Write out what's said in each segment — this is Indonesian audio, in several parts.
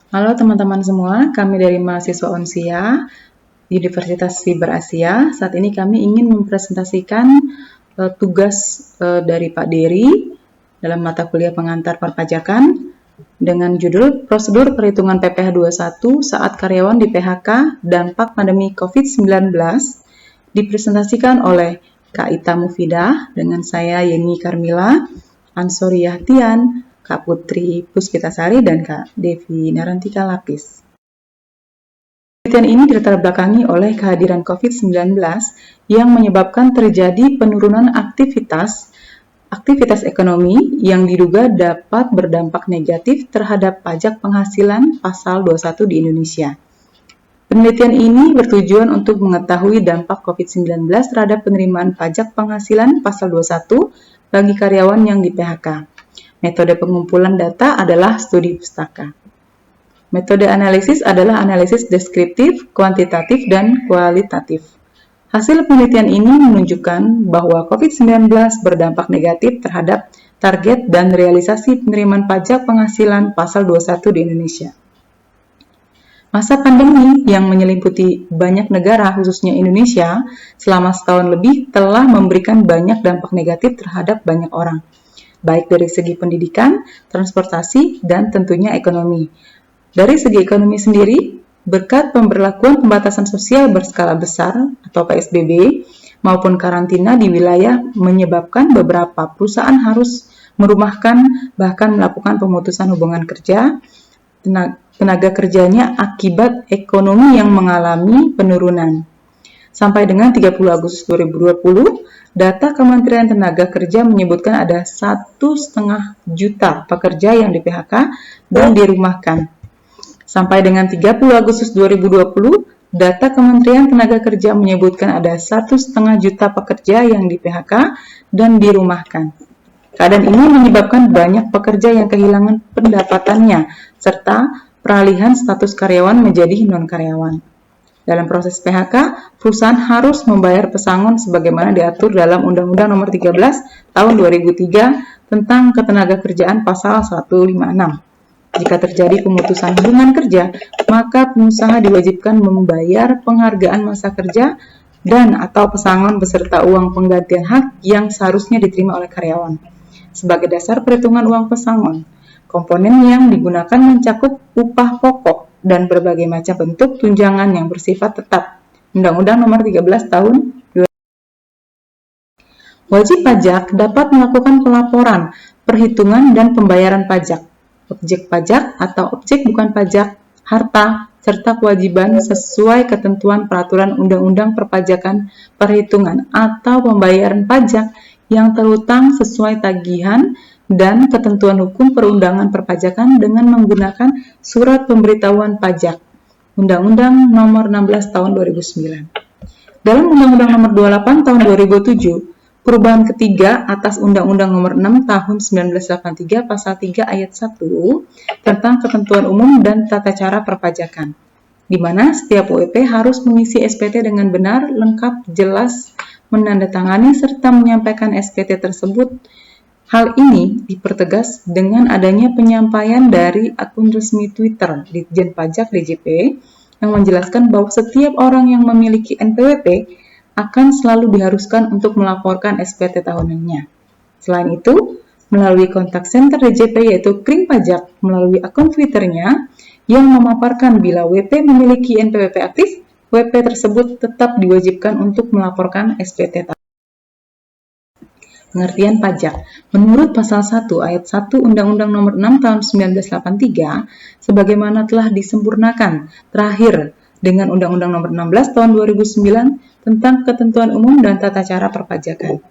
Halo teman-teman semua, kami dari mahasiswa Unsia, Universitas Fiber Asia. Saat ini kami ingin mempresentasikan tugas dari Pak Dery dalam mata kuliah pengantar perpajakan dengan judul Prosedur Perhitungan PPh 21 saat karyawan di PHK dampak pandemi COVID-19 dipresentasikan oleh Kak Ita Mufidah dengan saya Yeni Karmila, Ansori Yahtian, Kak Putri Puspitasari, dan Kak Devi Narantika Lapis. Penelitian ini dilatar belakangi oleh kehadiran COVID-19 yang menyebabkan terjadi penurunan aktivitas ekonomi yang diduga dapat berdampak negatif terhadap pajak penghasilan pasal 21 di Indonesia. Penelitian ini bertujuan untuk mengetahui dampak COVID-19 terhadap penerimaan pajak penghasilan pasal 21 bagi karyawan yang di PHK. Metode pengumpulan data adalah studi pustaka. Metode analisis adalah analisis deskriptif, kuantitatif, dan kualitatif. Hasil penelitian ini menunjukkan bahwa COVID-19 berdampak negatif terhadap target dan realisasi penerimaan pajak penghasilan pasal 21 di Indonesia. Masa pandemi yang menyelimuti banyak negara, khususnya Indonesia, selama setahun lebih telah memberikan banyak dampak negatif terhadap banyak orang, baik dari segi pendidikan, transportasi, dan tentunya ekonomi. Dari segi ekonomi sendiri, berkat pemberlakuan pembatasan sosial berskala besar atau PSBB maupun karantina di wilayah menyebabkan beberapa perusahaan harus merumahkan bahkan melakukan pemutusan hubungan kerja tenaga kerjanya akibat ekonomi yang mengalami penurunan. Sampai dengan 30 Agustus 2020, data Kementerian Tenaga Kerja menyebutkan ada 1,5 juta pekerja yang di PHK dan dirumahkan. Sampai dengan 30 Agustus 2020, data Kementerian Tenaga Kerja menyebutkan ada 1,5 juta pekerja yang di PHK dan dirumahkan. Keadaan ini menyebabkan banyak pekerja yang kehilangan pendapatannya, serta peralihan status karyawan menjadi non-karyawan. Dalam proses PHK, perusahaan harus membayar pesangon sebagaimana diatur dalam Undang-Undang Nomor 13 Tahun 2003 tentang Ketenagakerjaan Pasal 156. Jika terjadi pemutusan hubungan kerja, maka pengusaha diwajibkan membayar penghargaan masa kerja dan atau pesangon beserta uang penggantian hak yang seharusnya diterima oleh karyawan. Sebagai dasar perhitungan uang pesangon, komponen yang digunakan mencakup upah pokok dan berbagai macam bentuk tunjangan yang bersifat tetap. Undang-Undang Nomor 13 Tahun 2000. Wajib pajak dapat melakukan pelaporan, perhitungan, dan pembayaran pajak, objek pajak atau objek bukan pajak, harta, serta kewajiban sesuai ketentuan peraturan Undang-Undang Perpajakan, Perhitungan, atau Pembayaran Pajak yang terhutang sesuai tagihan dan ketentuan hukum perundangan perpajakan dengan menggunakan Surat Pemberitahuan Pajak, Undang-Undang Nomor 16 Tahun 2009. Dalam Undang-Undang Nomor 28 Tahun 2007, perubahan ketiga atas Undang-Undang Nomor 6 Tahun 1983 Pasal 3 Ayat 1 tentang ketentuan umum dan tata cara perpajakan, di mana setiap WP harus mengisi SPT dengan benar, lengkap, jelas, menandatangani serta menyampaikan SPT tersebut. Hal ini dipertegas dengan adanya penyampaian dari akun resmi Twitter Ditjen Pajak DJP yang menjelaskan bahwa setiap orang yang memiliki NPWP akan selalu diharuskan untuk melaporkan SPT tahunannya. Selain itu, melalui kontak center DJP yaitu Kring Pajak melalui akun Twitternya yang memaparkan bila WP memiliki NPWP aktif, WP tersebut tetap diwajibkan untuk melaporkan SPT tahunan. Pengertian pajak. Menurut Pasal 1 Ayat 1 Undang-Undang Nomor 6 Tahun 1983, sebagaimana telah disempurnakan terakhir dengan Undang-Undang Nomor 16 Tahun 2009 tentang Ketentuan Umum dan Tata Cara Perpajakan.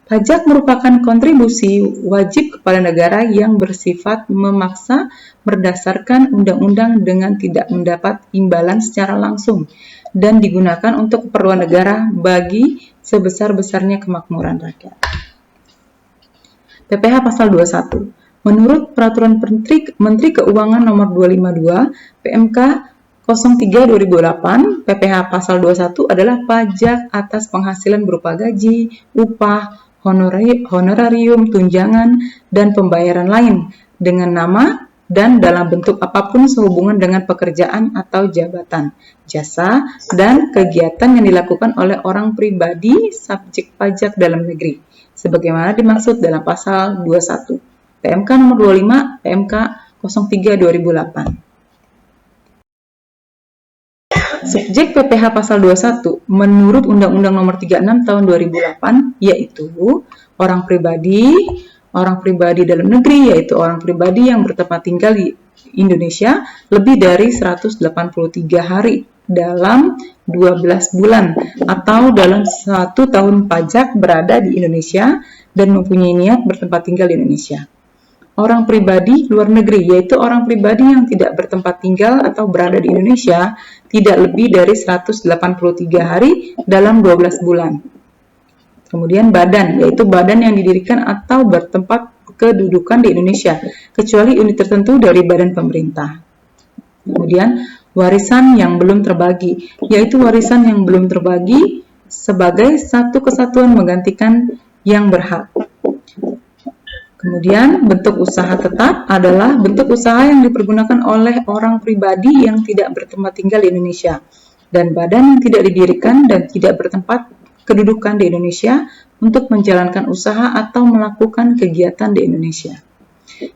Pajak merupakan kontribusi wajib kepada negara yang bersifat memaksa berdasarkan undang-undang dengan tidak mendapat imbalan secara langsung dan digunakan untuk keperluan negara bagi sebesar-besarnya kemakmuran rakyat. PPh Pasal 21. Menurut Peraturan Menteri Keuangan Nomor 252 PMK 03/2008, PPh Pasal 21 adalah pajak atas penghasilan berupa gaji, upah, honorarium, tunjangan, dan pembayaran lain dengan nama dan dalam bentuk apapun sehubungan dengan pekerjaan atau jabatan, jasa, dan kegiatan yang dilakukan oleh orang pribadi subjek pajak dalam negeri, sebagaimana dimaksud dalam pasal 21 PMK nomor 25 PMK 03 2008. Subjek PPh pasal 21 menurut Undang-Undang Nomor 36 Tahun 2008 yaitu orang pribadi dalam negeri, yaitu orang pribadi yang bertempat tinggal di Indonesia lebih dari 183 hari dalam 12 bulan atau dalam 1 tahun pajak berada di Indonesia dan mempunyai niat bertempat tinggal di Indonesia. Orang pribadi luar negeri, yaitu orang pribadi yang tidak bertempat tinggal atau berada di Indonesia tidak lebih dari 183 hari dalam 12 bulan. Kemudian badan, yaitu badan yang didirikan atau bertempat kedudukan di Indonesia, kecuali unit tertentu dari badan pemerintah. Kemudian warisan yang belum terbagi, yaitu warisan yang belum terbagi sebagai satu kesatuan menggantikan yang berhak. Kemudian, bentuk usaha tetap adalah bentuk usaha yang dipergunakan oleh orang pribadi yang tidak bertempat tinggal di Indonesia dan badan yang tidak didirikan dan tidak bertempat kedudukan di Indonesia untuk menjalankan usaha atau melakukan kegiatan di Indonesia.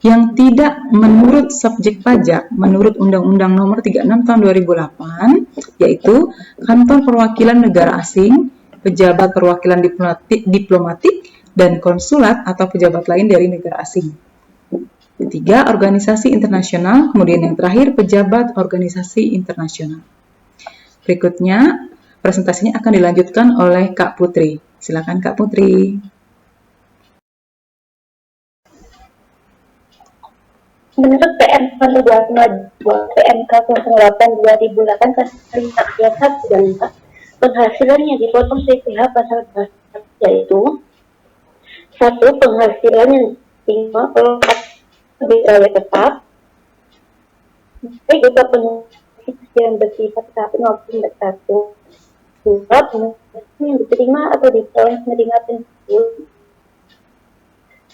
Yang tidak menurut subjek pajak menurut Undang-Undang Nomor 36 Tahun 2008 yaitu kantor perwakilan negara asing, pejabat perwakilan diplomatik dan konsulat atau pejabat lain dari negara asing. Ketiga, organisasi internasional, kemudian yang terakhir pejabat organisasi internasional. Berikutnya, presentasinya akan dilanjutkan oleh Kak Putri. Silakan Kak Putri. Menurut PMK 08/2008 Perintah Ayat 1 dan 4, penghasilan yang dipotong PPh pasal 21 yaitu 1. Penghasilan yang diterima oleh pegawai tetap, baik berupa penghasilan bersifat tetap maupun bersatu. 2. Penghasilan yang diterima atau diperoleh menerima pensiun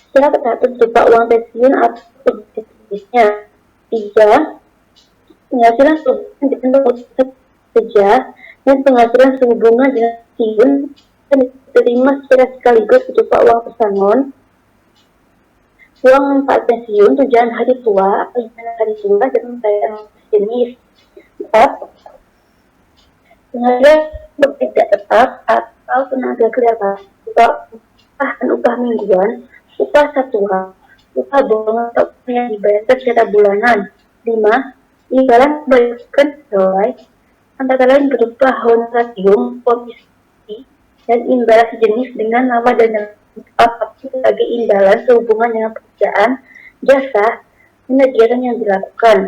secara tertentu berupa uang pensiun atau jenisnya. 3. Penghasilan sehubungan dengan usaha kerja dan penghasilan sehubungan dengan pensiun dan diterima secara sekaligus berupa uang pesangon, uang manfaat pensiun, tunjangan hari tua, tunjangan hari tua, dan pembayaran jenis. 4. Penghasilan tidak tetap atau tenaga kerja berupa upah dan upah mingguan, upah satuan, upah bolongan atau upah yang dibayarkan secara bulanan. 5. Imbalan berikan pegawai antara lain berupa honorarium, komisi, dan imbalan sejenis dengan nama dan apapun sebagai imbalan sehubungan dengan pekerjaan, jasa, dan kegiatan yang dilakukan.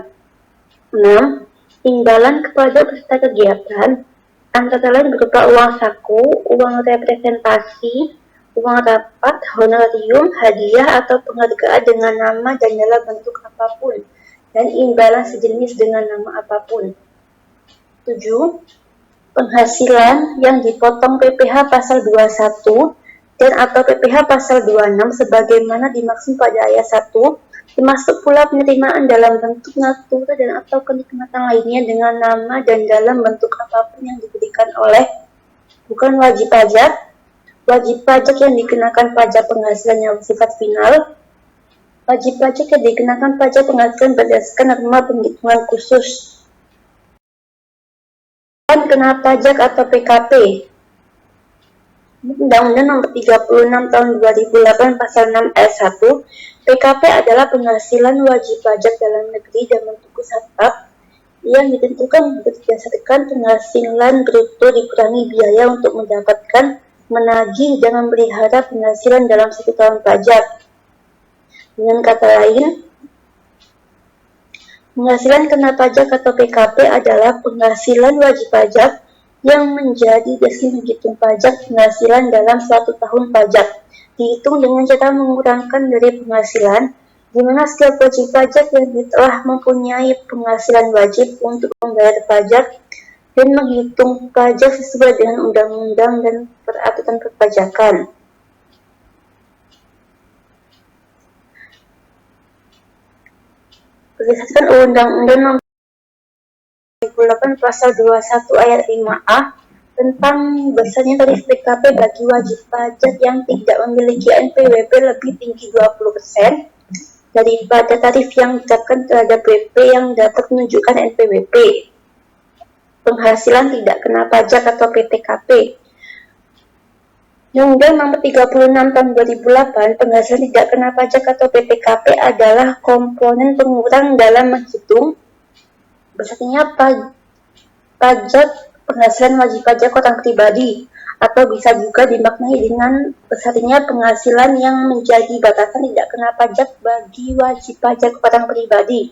6. Imbalan kepada peserta kegiatan antara lain berupa uang saku, uang representasi, uang rapat, honorarium, hadiah atau penghargaan dengan nama dan dalam bentuk apapun, dan imbalan sejenis dengan nama apapun. 7. Penghasilan yang dipotong PPh pasal 21 dan atau PPh pasal 26 sebagaimana dimaksud pada ayat 1, termasuk pula penerimaan dalam bentuk natura dan atau kenikmatan lainnya dengan nama dan dalam bentuk apapun yang diberikan oleh bukan wajib pajak yang dikenakan pajak penghasilan yang bersifat final, wajib pajak yang dikenakan pajak penghasilan berdasarkan norma penghitungan khusus, kena pajak atau PKP. Undang-Undang Nomor 36 Tahun 2008 Pasal 6 Ayat 1, PKP adalah penghasilan wajib pajak dalam negeri dan bentuk usaha tetap yang ditentukan berdasarkan penghasilan bruto dikurangi biaya untuk mendapatkan, menagih, dan memelihara penghasilan dalam 1 tahun pajak. Dengan kata lain, penghasilan kena pajak atau PKP adalah penghasilan wajib pajak yang menjadi dasar menghitung pajak penghasilan dalam 1 tahun pajak, dihitung dengan cara mengurangkan dari penghasilan, di mana setiap wajib pajak yang telah mempunyai penghasilan wajib untuk membayar pajak dan menghitung pajak sesuai dengan undang-undang dan peraturan perpajakan. Berdasarkan Undang-Undang Nomor 2008 Pasal 21 Ayat 5A tentang besarnya tarif PKP bagi wajib pajak yang tidak memiliki NPWP lebih tinggi 20% daripada tarif yang ditetapkan terhadap WP yang dapat menunjukkan NPWP. Penghasilan tidak kena pajak atau PTKP. Undang-Undang Nomor 36 Tahun 2008, penghasilan tidak kena pajak atau PTKP adalah komponen pengurang dalam menghitung besarnya pajak penghasilan wajib pajak orang pribadi, atau bisa juga dimaknai dengan besarnya penghasilan yang menjadi batasan tidak kena pajak bagi wajib pajak orang pribadi.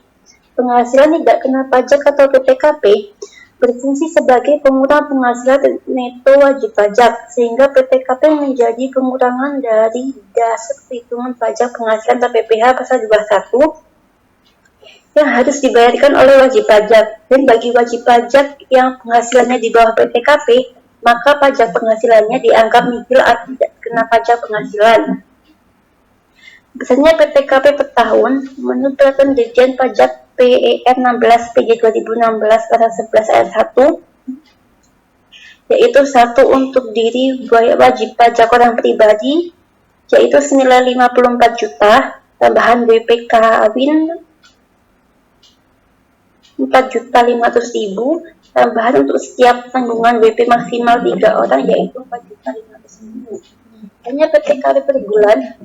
Penghasilan tidak kena pajak atau PTKP berfungsi sebagai pengurang penghasilan neto wajib pajak, sehingga PTKP menjadi pengurangan dari dasar perhitungan pajak penghasilan atau PPh pasal 21 yang harus dibayarkan oleh wajib pajak. Dan bagi wajib pajak yang penghasilannya di bawah PTKP, maka pajak penghasilannya dianggap nihil atau tidak kena pajak penghasilan. Besarnya PTKP per tahun menurut Peraturan Dirjen Pajak PER 16 PJ 2016 pasal 11 ayat 1, yaitu 1 untuk diri wajib pajak orang pribadi, yaitu senilai 54 juta, tambahan WP kawin 4.500.000, tambahan untuk setiap tanggungan WP maksimal 3 orang, yaitu 4.500.000. Hanya PTKP per bulan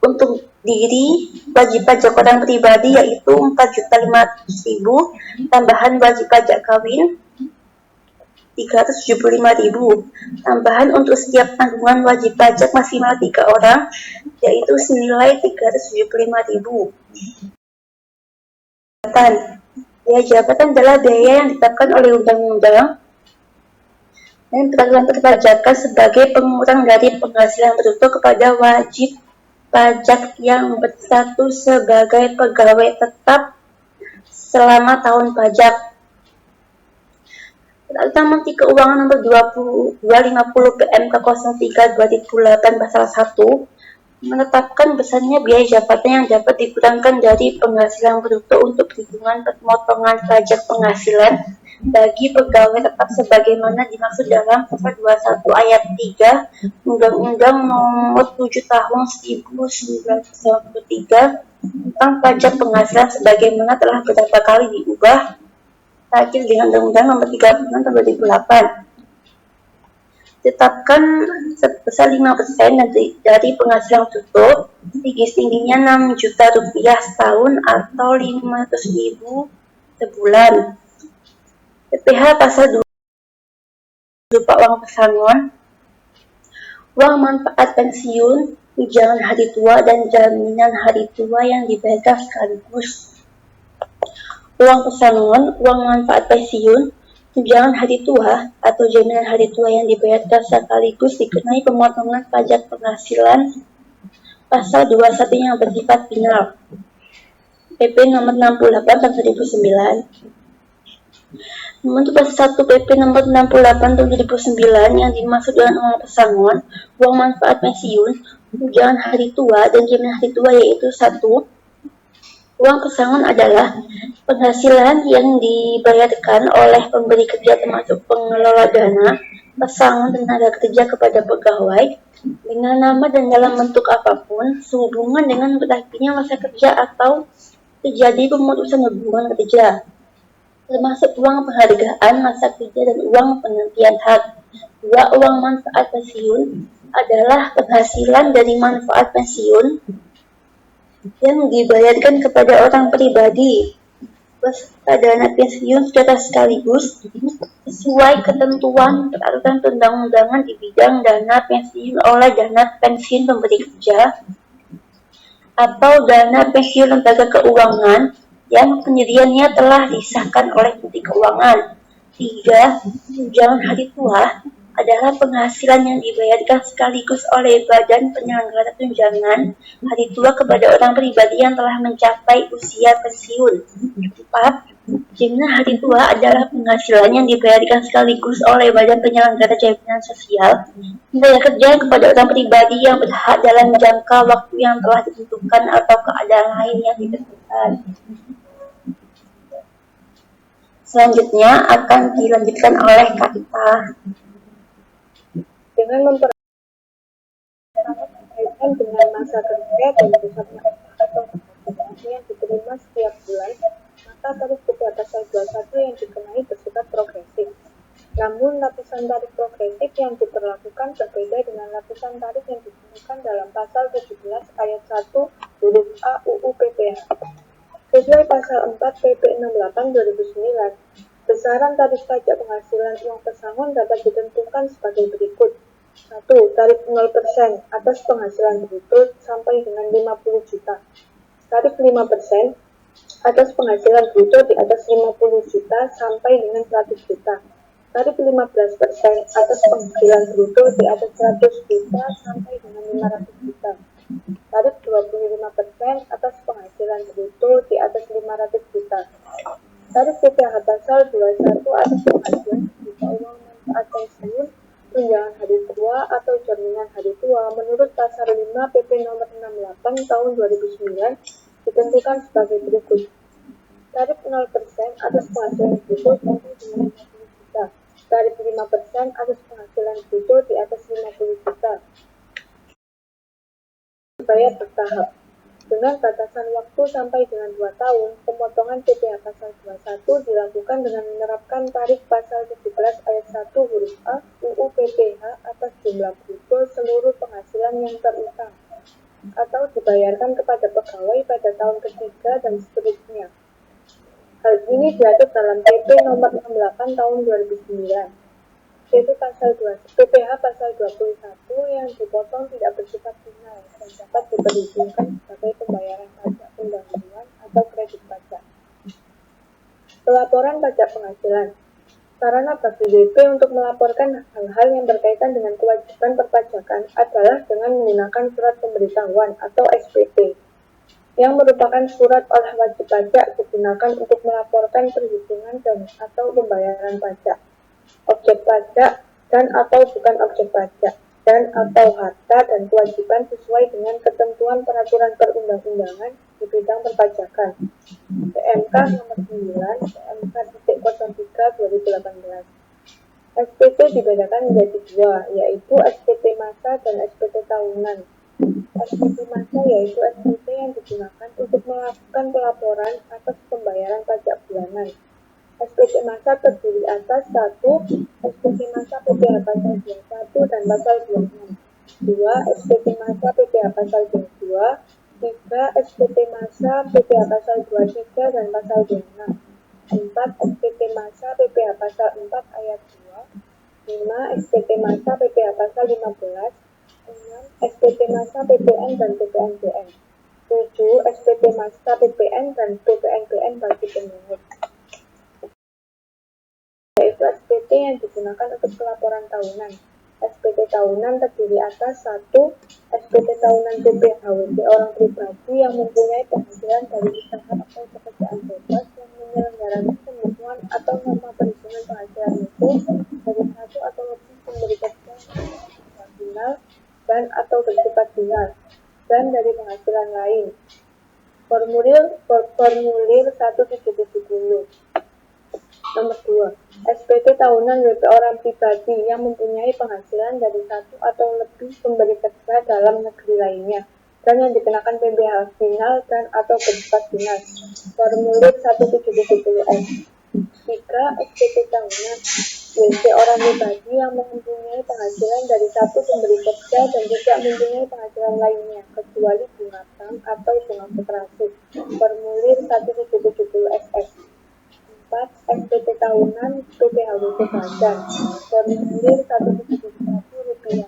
untuk diri wajib pajak orang pribadi yaitu 4.500.000, tambahan wajib pajak kawin 375.000, tambahan untuk setiap tanggungan wajib pajak maksimal 3 orang yaitu senilai 375.000. Biaya jabatan adalah biaya yang ditetapkan oleh undang-undang dan peraturan perpajakan sebagai pengurang dari penghasilan bruto kepada wajib pajak yang berstatus sebagai pegawai tetap selama tahun pajak. Peraturan Menteri Keuangan Nomor 2250 PMK 03 2008 Pasal 1 menetapkan besarnya biaya jabatan yang dapat dikurangkan dari penghasilan bruto untuk perhitungan pemotongan pajak penghasilan bagi pegawai tetap sebagaimana dimaksud dalam Pasal 21 Ayat 3 Undang-Undang Nomor 7 Tahun 1993 tentang pajak penghasilan sebagaimana telah beberapa kali diubah terakhir dengan Undang-Undang Nomor 36 Tahun 2008. Tetapkan sebesar 5% dari penghasilan bruto, tingginya 6 juta rupiah setahun atau 500.000 sebulan. PPh pasal 2 berupa uang pesangon, uang manfaat pensiun, tunjangan hari tua, dan jaminan hari tua yang dibayarkan sekaligus. Uang pesangon, uang manfaat pensiun, tunjangan hari tua, atau jaminan hari tua yang dibayarkan sekaligus dikenai pemotongan pajak penghasilan pasal 21 yang bersifat final. PP nomor 68 tahun 2009. Untuk pasal 1 PP nomor 68 tahun 2009 yang dimaksud dengan uang pesangon, uang manfaat pensiun, tunjangan hari tua, dan jaminan hari tua yaitu 1. Uang pesangon adalah penghasilan yang dibayarkan oleh pemberi kerja termasuk pengelola dana pesangon tenaga kerja kepada pegawai dengan nama dan dalam bentuk apapun sehubungan dengan berakhirnya masa kerja atau terjadi pemutusan hubungan kerja, termasuk uang penghargaan masa kerja dan uang penghentian hak. 2. Uang manfaat pensiun adalah penghasilan dari manfaat pensiun yang dibayarkan kepada orang pribadi beserta dana pensiun secara sekaligus sesuai ketentuan peraturan perundang-undangan di bidang dana pensiun oleh dana pensiun pemberi kerja atau dana pensiun lembaga keuangan yang pendiriannya telah disahkan oleh Menteri Keuangan. 3. Tunjangan hari tua adalah penghasilan yang dibayarkan sekaligus oleh badan penyelenggara tunjangan hari tua kepada orang pribadi yang telah mencapai usia pensiun. 4. Jaminan hari tua adalah penghasilan yang dibayarkan sekaligus oleh Badan Penyelenggara Jaminan Sosial tenaga kerja kepada orang pribadi yang berhak dalam jangka waktu yang telah ditentukan atau keadaan lain yang ditentukan. Selanjutnya akan dilanjutkan oleh Kata. Dengan memperhatikan dengan masa kerja dan pusat atau yang diterima setiap bulan, maka tarif PPh pasal 21 yang dikenai bersifat progresif. Namun, lapisan tarif progresif yang diberlakukan berbeda dengan lapisan tarif yang ditemukan dalam pasal 17 ayat 1 huruf A UU PPh. Sesuai pasal 4 PP 68 2009, besaran tarif pajak penghasilan uang pesangon dapat ditentukan sebagai berikut. 1. Tarif 0% atas penghasilan bruto sampai dengan 50 juta. Tarif 5% atas penghasilan bruto di atas 50 juta sampai dengan 100 juta. Tarif 15% atas penghasilan bruto di atas 100 juta sampai dengan 500 juta. Tarif 25% atas penghasilan bruto di atas 500 juta. Tarif PPh pasal 21 atas penghasilan berupa uang manfaat pensiun, tunjangan hari tua atau jaminan hari tua menurut pasal 5 PP nomor 68 tahun 2009 ditentukan sebagai berikut. Tarif 0% atas penghasilan bruto sampai dengan 50 juta. Tarif 5% atas penghasilan bruto di atas 50 juta. Bayar bertahap. Dengan batasan waktu sampai dengan 2 tahun, pemotongan PPh pasal 21 dilakukan dengan menerapkan tarif pasal 17 ayat 1 huruf A UU PPh atas jumlah bruto seluruh penghasilan yang terutang atau dibayarkan kepada pegawai pada tahun ketiga dan seterusnya. Hal ini diatur dalam PP nomor 68 tahun 2009. PPh pasal 21 yang dipotong tidak bersifat final dan dapat diperhitungkan sebagai pembayaran pajak pendahuluan atau kredit pajak. Pelaporan pajak penghasilan. Sarana bagi WP untuk melaporkan hal-hal yang berkaitan dengan kewajiban perpajakan adalah dengan menggunakan surat pemberitahuan atau SPP, yang merupakan surat oleh wajib pajak digunakan untuk melaporkan perhitungan dan atau pembayaran pajak, objek pajak dan atau bukan objek pajak, dan atau harta dan kewajiban sesuai dengan ketentuan peraturan perundang-undangan di bidang perpajakan. PMK nomor 9, PMK 03/2018. SPT dibedakan menjadi dua, yaitu SPT masa dan SPT tahunan. SPT masa yaitu SPT yang digunakan untuk melakukan pelaporan atas pembayaran pajak bulanan. SPT masa terdiri atas 1. SPT masa PPh pasal 21 dan pasal 26. 2. SPT masa PPh pasal 22. 3. SPT masa PPh pasal 23 dan pasal 26. 4. SPT masa PPh pasal 4 ayat 2. 5. SPT masa PPh pasal 15. 6. SPT masa PPN dan PPNBM. 7. SPT masa PPN dan PPNBM bagi pemungut, yaitu SPT yang digunakan untuk pelaporan tahunan. SPT tahunan terdiri atas 1. SPT tahunan PPhWP orang pribadi yang mempunyai penghasilan dari usaha atau pekerjaan bebas yang menyelenggarakan pembukuan atau norma perhitungan penghasilan itu dari 1 atau lebih pemberi kerja final dan atau bersifat final dan dari penghasilan lain. Formulir 1770. Nomor 2. SPT tahunan WP orang pribadi yang mempunyai penghasilan dari 1 atau lebih pemberi kerja dalam negeri lainnya dan yang dikenakan PPh final dan atau bersifat final. Formulir 1770S. 3. SPT tahunan WP orang pribadi yang mempunyai penghasilan dari 1 pemberi kerja dan tidak mempunyai penghasilan lainnya kecuali bunga bank atau bunga koperasi. Formulir 1770SS. 4. SPT tahunan PPhWP Badan. Formulir 1771 rupiah.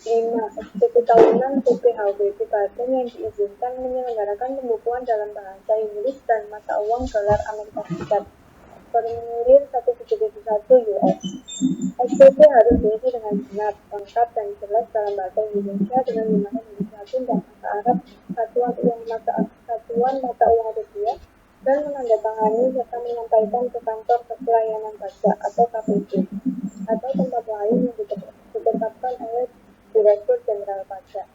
5. SPT tahunan PPhWP Badan yang diizinkan menyelenggarakan pembukuan dalam bahasa Inggris dan mata uang dolar Amerika Serikat. Formulir 1771 US. SPT harus diisi dengan benar, lengkap dan jelas dalam bahasa Indonesia dengan menggunakan Inggris Latin dan bahasa Arab, satuan mata uang rupiah, dan menandatangani serta menyampaikan ke kantor pelayanan pajak atau KPP atau tempat lain yang ditetapkan oleh Direktur Jenderal Pajak.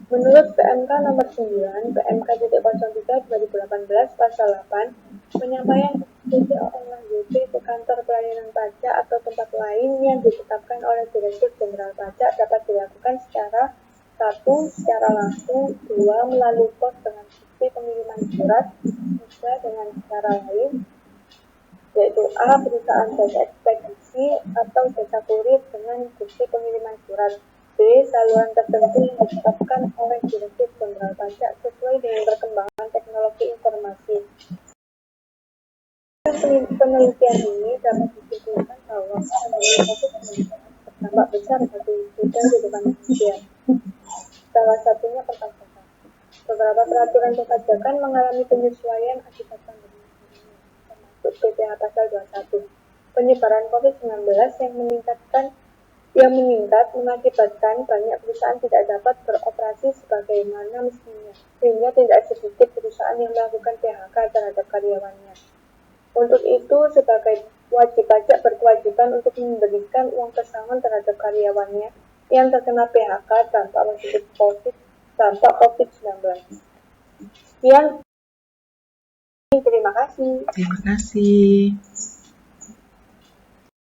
Menurut PMK nomor 9, PMK.03 2018 pasal 8, penyampaian eksekusi OMLJP ke kantor pelayanan pajak atau tempat lain yang ditetapkan oleh Direktur Jenderal Pajak dapat dilakukan secara 1. Secara langsung, 2. Melalui pos dengan bukti pengiriman surat, 3. Dengan cara lain, yaitu A. Perusahaan jasa ekspedisi atau jasa kurir dengan bukti pengiriman surat, B. Saluran tertentu yang ditetapkan oleh Direktur Jenderal Pajak sesuai dengan perkembangan teknologi informasi. Penelitian ini dapat disimpulkan bahwa pandemi COVID-19 berdampak besar bagi bidang kehidupan manusia. Salah satunya perpajakan. Beberapa peraturan perpajakan mengalami penyesuaian akibat pandemi ini, termasuk PPh Pasal 21. Penyebaran COVID-19 yang meningkat mengakibatkan banyak perusahaan tidak dapat beroperasi sebagaimana mestinya, sehingga tidak sedikit perusahaan yang melakukan PHK terhadap karyawannya. Untuk itu, sebagai wajib pajak berkewajiban untuk memberikan uang pesangon terhadap karyawannya yang terkena PHK dampak COVID-19. Sekian, terima kasih. Terima kasih.